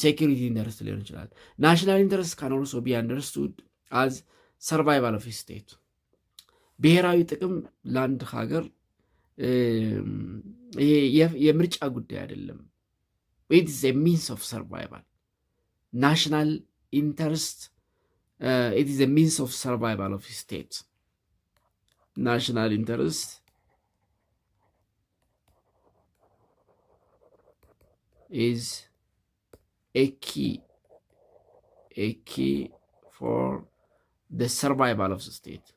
ሴኪሪቲ ኢንተረስት ሊሆን ይችላል። ናሽናል ኢንተረስት ካን ኦልሶ ቢ አንደርስቱድ አዝ ሰርቫይቫል ኦፍ ስቴት። ብሔራዊ ጥቅም ለአንድ ሀገር የምርጫ ጉዳይ አይደለም። ኢት ኢዝ ኤ ሚንስ ኦፍ ሰርቫይቫል። ናሽናል ኢንተረስት ኢት ኢዝ ኤ ሚንስ ኦፍ ሰርቫይቫል ኦፍ ስቴት። ናሽናል ኢንተረስት ኢዝ a key for the survival of the state,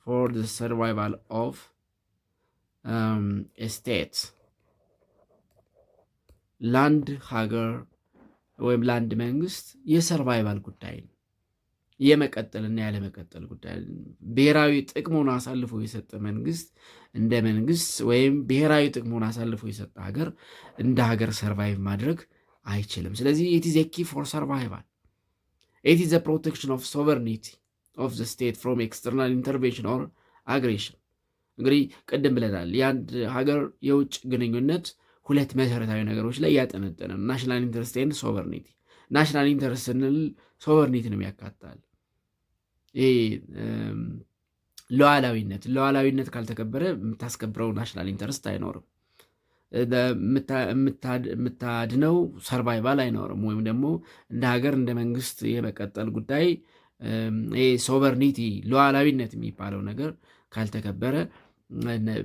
for the survival of a state. ላንድ ሀገር ወይም ላንድ መንግስት የሰርቫይቫል ጉዳይ ነው፣ የመቀጠልና ያለመቀጠል ጉዳይ። ብሔራዊ ጥቅሙን አሳልፎ የሰጠ መንግስት እንደ መንግስት ወይም ብሔራዊ ጥቅሙን አሳልፎ የሰጠ ሀገር እንደ ሀገር ሰርቫይቭ ማድረግ አይችልም። ስለዚህ ኢት ኢዝ ኤ ኪ ፎር ሰርቫይቫል። ኢት ኢዝ ኤ ፕሮቴክሽን ኦፍ ሶቨርኒቲ ኦፍ ዘ ስቴት ፍሮም ኤክስተርናል ኢንተርቬንሽን ኦር አግሬሽን። እንግዲህ ቅድም ብለናል፣ የአንድ ሀገር የውጭ ግንኙነት ሁለት መሰረታዊ ነገሮች ላይ ያጠነጠነ ነው፣ ናሽናል ኢንተረስት ኤንድ ሶቨርኒቲ። ናሽናል ኢንተረስት ስንል ሶቨርኒቲንም ያካትታል። ሉዓላዊነት ካልተከበረ የምታስከብረው ናሽናል ኢንተረስት አይኖርም። የምታድነው ሰርቫይቫል አይኖርም። ወይም ደግሞ እንደ ሀገር እንደ መንግስት የመቀጠል ጉዳይ ሶቨርኒቲ ሉዓላዊነት የሚባለው ነገር ካልተከበረ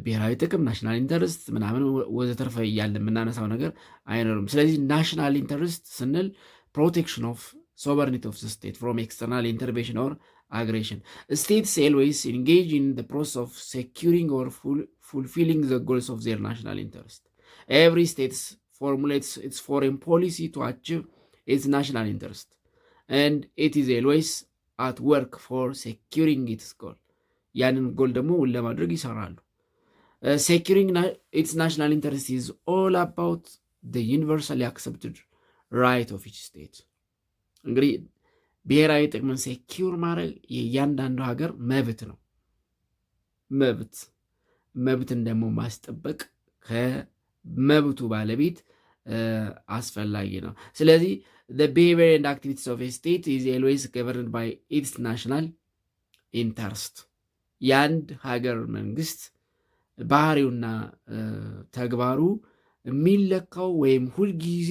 ብሔራዊ ጥቅም ናሽናል ኢንተረስት ምናምን ወዘተርፈ እያለ የምናነሳው ነገር አይኖርም። ስለዚህ ናሽናል ኢንተረስት ስንል ፕሮቴክሽን ኦፍ ሶቨርኒቲ ኦፍ ስቴት ፍሮም ኤክስተርናል ኢንተርቬንሽን ኦር aggression. States always engage in the process of securing or fulfilling the goals of their national interest. Every state formulates its foreign policy to achieve its national interest, and it is always at work for securing its goal. ያንን ጎል ደግሞ ለማድረግ ይሰራሉ። Securing its national interest is all about the universally accepted right of each state. እንግዲህ ብሔራዊ ጥቅምን ሴኪውር ማድረግ የእያንዳንዱ ሀገር መብት ነው። መብትን ደግሞ ማስጠበቅ ከመብቱ ባለቤት አስፈላጊ ነው። ስለዚህ the behavior and activities of a state is always governed by its national interest. የአንድ ሀገር መንግስት ባህሪውና ተግባሩ የሚለካው ወይም ሁልጊዜ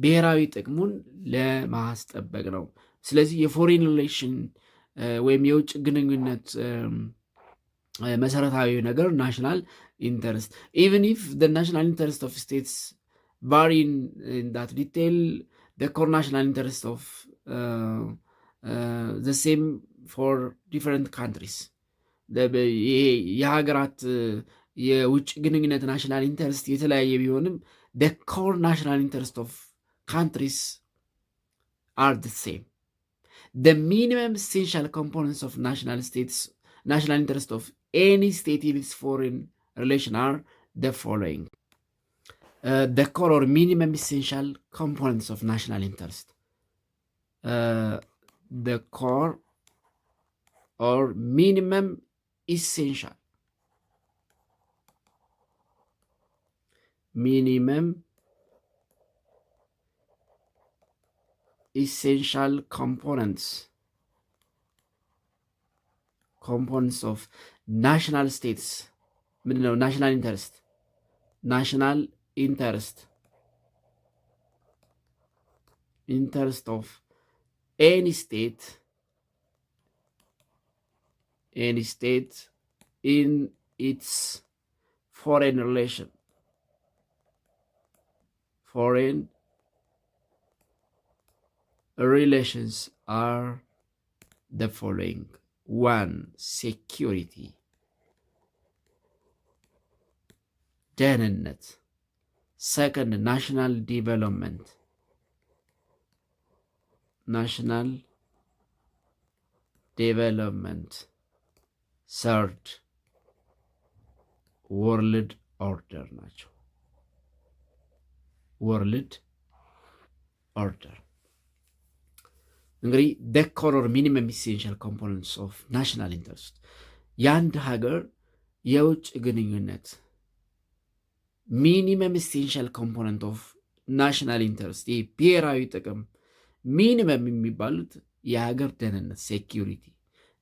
ብሔራዊ ጥቅሙን ለማስጠበቅ ነው። ስለዚህ የፎሬን ሪሌሽን ወይም የውጭ ግንኙነት መሰረታዊ ነገር ናሽናል ኢንተረስት ኢቨን ኢፍ the national interest of states vary in that detail, the core national interest of the same for different countries. የሀገራት የውጭ ግንኙነት ናሽናል ኢንተረስት የተለያየ ቢሆንም the core national interest of countries are the same. The minimum essential components of national interest of any state in its foreign relation are the following. The core or minimum essential components of national interest. The core or minimum essential components of national states ምንድነው? ናሽናል interest of any state in its foreign relations are the following. 1. Security, ደህንነት። 2. national development, third world order ናቸው። world order እንግዲህ the core or minimum essential components of national interest የአንድ ሀገር የውጭ ግንኙነት ሚኒመም ኢሴንሻል ኮምፖነንት ኦፍ ናሽናል ኢንተረስት ብሔራዊ ጥቅም ሚኒመም የሚባሉት የሀገር ደህንነት ሴኪሪቲ፣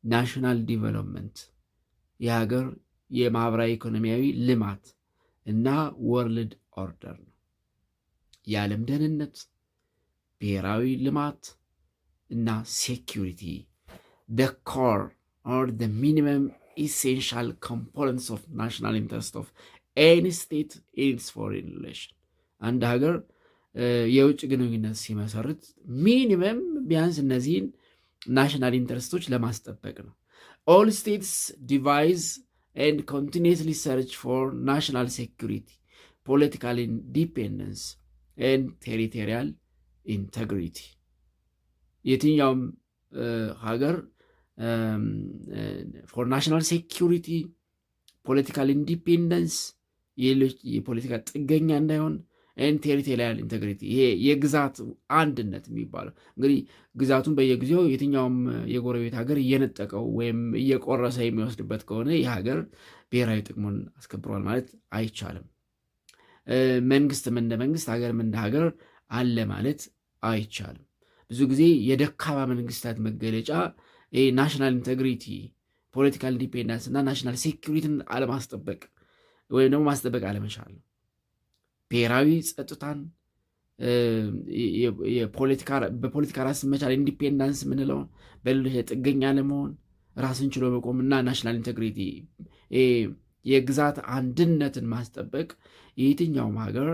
ናሽናል ዲቨሎፕመንት የሀገር የማህበራዊ ኢኮኖሚያዊ ልማት እና ወርልድ ኦርደር ነው። የዓለም ደህንነት፣ ብሔራዊ ልማት እና ሴኪሪቲ the core or the minimum essential components of national interest of any state in its foreign relation. አንድ ሀገር የውጭ ግንኙነት ሲመሰርት ሚኒመም ቢያንስ እነዚህን ናሽናል ኢንተረስቶች ለማስጠበቅ ነው። all states devise and continuously search for national security, political independence and territorial integrity. የትኛውም ሀገር for national security, political independence የፖለቲካ ጥገኛ እንዳይሆን and territorial integrity ይሄ የግዛት አንድነት የሚባለው እንግዲህ ግዛቱን በየጊዜው የትኛውም የጎረቤት ሀገር እየነጠቀው ወይም እየቆረሰ የሚወስድበት ከሆነ ይህ ሀገር ብሔራዊ ጥቅሙን አስከብሯል ማለት አይቻልም። መንግስትም እንደ መንግስት ሀገርም እንደ ሀገር አለ ማለት አይቻልም። ብዙ ጊዜ የደካማ መንግስታት መገለጫ ናሽናል ኢንቴግሪቲ፣ ፖለቲካል ኢንዲፔንደንስ እና ናሽናል ሴኩሪቲን አለማስጠበቅ ወይም ደግሞ ማስጠበቅ አለመቻል ነው። ብሔራዊ ጸጥታን በፖለቲካ ራስን መቻል ኢንዲፔንደንስ የምንለው በሌሎች ጥገኛ ለመሆን ራስን ችሎ መቆም እና ናሽናል ኢንቴግሪቲ የግዛት አንድነትን ማስጠበቅ የየትኛውም ሀገር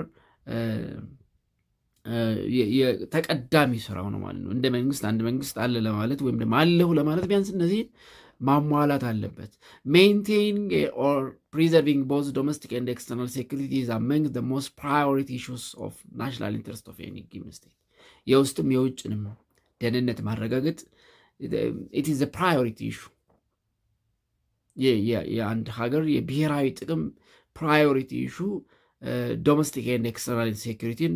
ተቀዳሚ ስራው ነው ማለት ነው። እንደ መንግስት አንድ መንግስት አለ ለማለት ወይም ደግሞ አለሁ ለማለት ቢያንስ እነዚህን ማሟላት አለበት። ሜንቴኒንግ ኦር ፕሪዘርቪንግ ቦዝ ዶሜስቲክ ኤንድ ኤክስተርናል ሴኩሪቲ ኢዝ አመንግ ዘ ሞስት ፕራዮሪቲ ኢሹስ ኦፍ ናሽናል ኢንተረስት ኦፍ ኤኒ ጊቨን ስቴት። የውስጥም የውጭንም ደህንነት ማረጋገጥ ኢት ኢዝ ፕራዮሪቲ ኢሹ። የአንድ ሀገር የብሔራዊ ጥቅም ፕራዮሪቲ ኢሹ ዶሜስቲክ ኤንድ ኤክስተርናል ሴኩሪቲን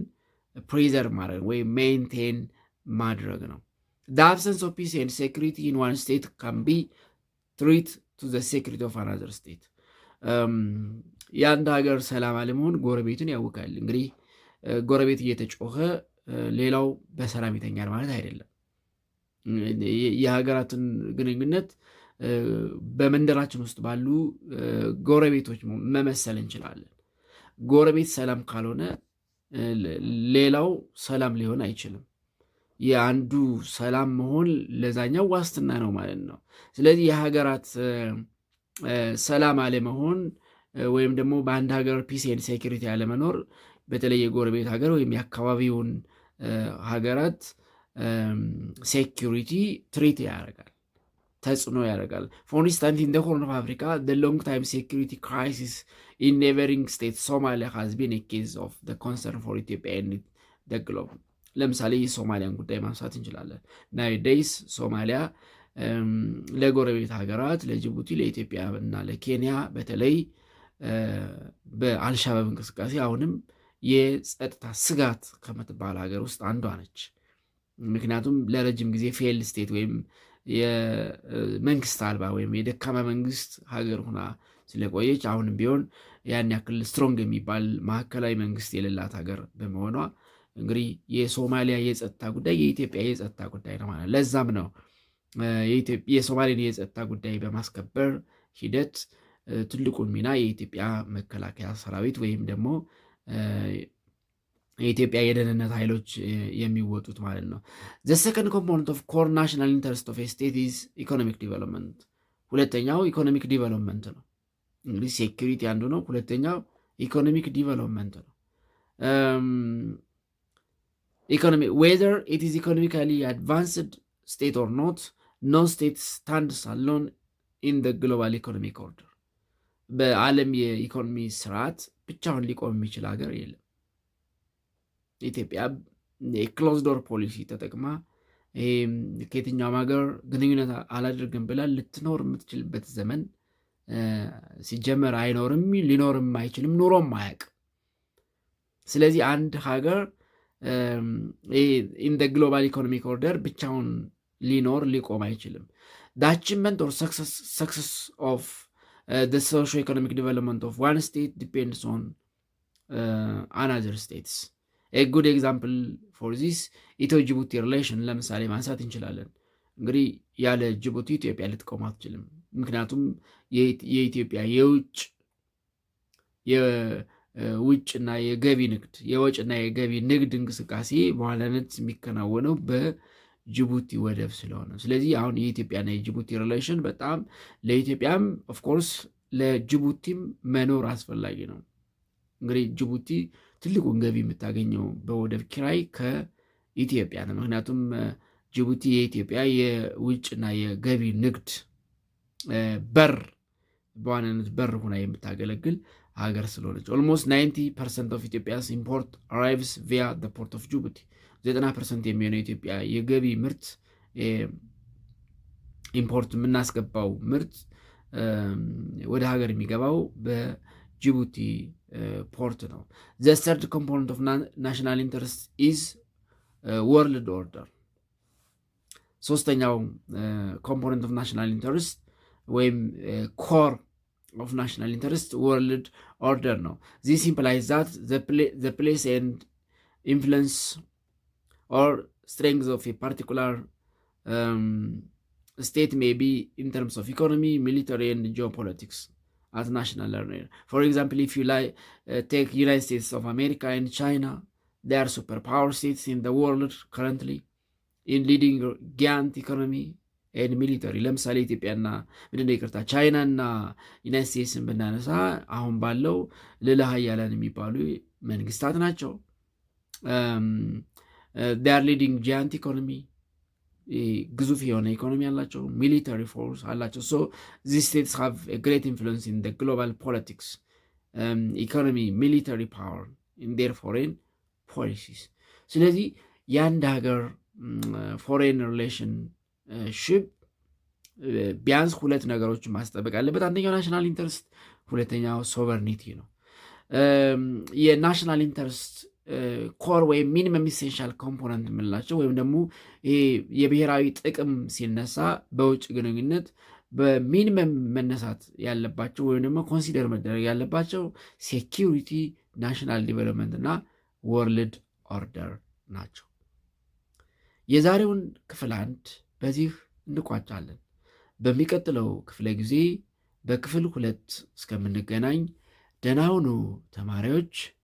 ፕሪዘርቭ ማድረግ ወይም ሜንቴን ማድረግ ነው። The absence of peace and security in one state can be threat to the security of another state. የአንድ ሀገር ሰላም አለመሆን ጎረቤትን ያውካል። እንግዲህ ጎረቤት እየተጮኸ ሌላው በሰላም ይተኛል ማለት አይደለም። የሀገራትን ግንኙነት በመንደራችን ውስጥ ባሉ ጎረቤቶች መመሰል እንችላለን። ጎረቤት ሰላም ካልሆነ ሌላው ሰላም ሊሆን አይችልም። የአንዱ ሰላም መሆን ለዛኛው ዋስትና ነው ማለት ነው። ስለዚህ የሀገራት ሰላም አለመሆን ወይም ደግሞ በአንድ ሀገር ፒስ ኤንድ ሴኩሪቲ አለመኖር በተለይ የጎረቤት ሀገር ወይም የአካባቢውን ሀገራት ሴኩሪቲ ትሪት ያደርጋል፣ ተጽዕኖ ያደርጋል። ፎር ኢንስታንስ ኢን ዘ ሆርን ኦፍ አፍሪካ ዘ ሎንግ ታይም ሴኩሪቲ ክራይሲስ ኢን ኔይበሪንግ ስቴት ሶማሊያ ሃዝ ቢን ኤ ኬዝ ኦፍ ዘ ኮንሰርን ፎር ኢትዮጵያ ኤንድ ዘ ግሎብ። ለምሳሌ የሶማሊያን ጉዳይ ማንሳት እንችላለን። ናይዴይስ ሶማሊያ ለጎረቤት ሀገራት ለጅቡቲ፣ ለኢትዮጵያ እና ለኬንያ በተለይ በአልሻባብ እንቅስቃሴ አሁንም የጸጥታ ስጋት ከምትባል ሀገር ውስጥ አንዷ ነች። ምክንያቱም ለረጅም ጊዜ ፌል ስቴት ወይም የመንግስት አልባ ወይም የደካማ መንግስት ሀገር ሁና ስለቆየች አሁንም ቢሆን ያን ያክል ስትሮንግ የሚባል ማዕከላዊ መንግስት የሌላት ሀገር በመሆኗ እንግዲህ የሶማሊያ የጸጥታ ጉዳይ የኢትዮጵያ የጸጥታ ጉዳይ ነው ማለት። ለዛም ነው የሶማሌን የጸጥታ ጉዳይ በማስከበር ሂደት ትልቁን ሚና የኢትዮጵያ መከላከያ ሰራዊት ወይም ደግሞ የኢትዮጵያ የደህንነት ኃይሎች የሚወጡት ማለት ነው። ዘ ሰከንድ ኮምፖነንት ኦፍ ኮር ናሽናል ኢንተረስት ኦፍ ስቴት ኢዝ ኢኮኖሚክ ዲቨሎፕመንት። ሁለተኛው ኢኮኖሚክ ዲቨሎፕመንት ነው። እንግዲህ ሴኩሪቲ አንዱ ነው። ሁለተኛው ኢኮኖሚክ ዲቨሎፕመንት ነው። whether it is economically advanced state or not, no state stands alone in the global economic order. በዓለም የኢኮኖሚ ስርዓት ብቻውን ሊቆም የሚችል ሀገር የለም። ኢትዮጵያ የክሎዝ ዶር ፖሊሲ ተጠቅማ ከየትኛውም ሀገር ግንኙነት አላደርግም ብላ ልትኖር የምትችልበት ዘመን ሲጀመር አይኖርም፣ ሊኖርም አይችልም፣ ኑሮም አያውቅም። ስለዚህ አንድ ሀገር ኢን ደ ግሎባል ኢኮኖሚክ ኦርደር ብቻውን ሊቆም አይችልም። the achievement or success of the socio-economic development of one state depends on another states. a good example for this ኢትዮ ጅቡቲ ሪሌሽን ለምሳሌ ማንሳት እንችላለን። እንግዲህ ያለ ጅቡቲ ኢትዮጵያ ልትቆም አትችልም። ምክንያቱም የኢትዮጵያ የውጭና የገቢ ንግድ የወጭና የገቢ ንግድ እንቅስቃሴ በዋናነት የሚከናወነው በጅቡቲ ወደብ ስለሆነ፣ ስለዚህ አሁን የኢትዮጵያና የጅቡቲ ሪሌሽን በጣም ለኢትዮጵያም ኦፍኮርስ ለጅቡቲም መኖር አስፈላጊ ነው። እንግዲህ ጅቡቲ ትልቁን ገቢ የምታገኘው በወደብ ኪራይ ከኢትዮጵያ ነው። ምክንያቱም ጅቡቲ የኢትዮጵያ የውጭና የገቢ ንግድ በዋናነት በር ሆና የምታገለግል ሀገር ስለሆነች ኦልሞስት 90% ኦፍ ኢትዮጵያስ ኢምፖርት አራይቭስ ቪያ ዘ ፖርት ኦፍ ጅቡቲ። 90% የሚሆነው የኢትዮጵያ የገቢ ምርት ኢምፖርት የምናስገባው ምርት ወደ ሀገር የሚገባው በጅቡቲ ፖርት ነው። ዘ ሰርድ ኮምፖነንት ኦፍ ናሽናል ኢንተረስት ኢዝ ወርልድ ኦርደር። ሶስተኛው ኮምፖነንት ኦፍ ናሽናል ኢንተረስት ወይም ኮር of national interest world order ነው። this implies that the place and influence or strength of a particular state may be in terms of economy, military and geopolitics at national level. For example, if you take United States of America and China, they are superpower states in the world currently in leading giant economy ኤንድ ሚሊተሪ። ለምሳሌ ኢትዮጵያና ቻይናና ዩናይት ስቴትስን ብናነሳ አሁን ባለው ልዕለ ሀያላን የሚባሉ መንግስታት ናቸው። ር ሊዲንግ ጂያንት ኢኮኖሚ ግዙፍ የሆነ ኢኮኖሚ አላቸው። ሚሊተሪ ፎርስ አላቸው። ሶ ዚስ ስቴትስ ሃቭ ግሬት ኢንፍሉንስ ኢን ግሎባል ፖለቲክስ ኢኮኖሚ ሚሊተሪ ፓወር ኢን ዴር ፎሬን ፖሊሲስ። ስለዚህ የአንድ ሀገር ፎሬን ሪሌሽንሽፕ ቢያንስ ሁለት ነገሮችን ማስጠበቅ አለበት። አንደኛው ናሽናል ኢንተረስት፣ ሁለተኛው ሶቨርኒቲ ነው። የናሽናል ኢንተረስት ኮር ወይም ሚኒመም ኢሴንሻል ኮምፖነንት የምንላቸው ወይም ደግሞ የብሔራዊ ጥቅም ሲነሳ በውጭ ግንኙነት በሚኒመም መነሳት ያለባቸው ወይም ደግሞ ኮንሲደር መደረግ ያለባቸው ሴኪሪቲ፣ ናሽናል ዲቨሎፕመንት እና ወርልድ ኦርደር ናቸው። የዛሬውን ክፍል 1 በዚህ እንቋጫለን። በሚቀጥለው ክፍለ ጊዜ በክፍል 2 እስከምንገናኝ ደህና ሁኑ ተማሪዎች።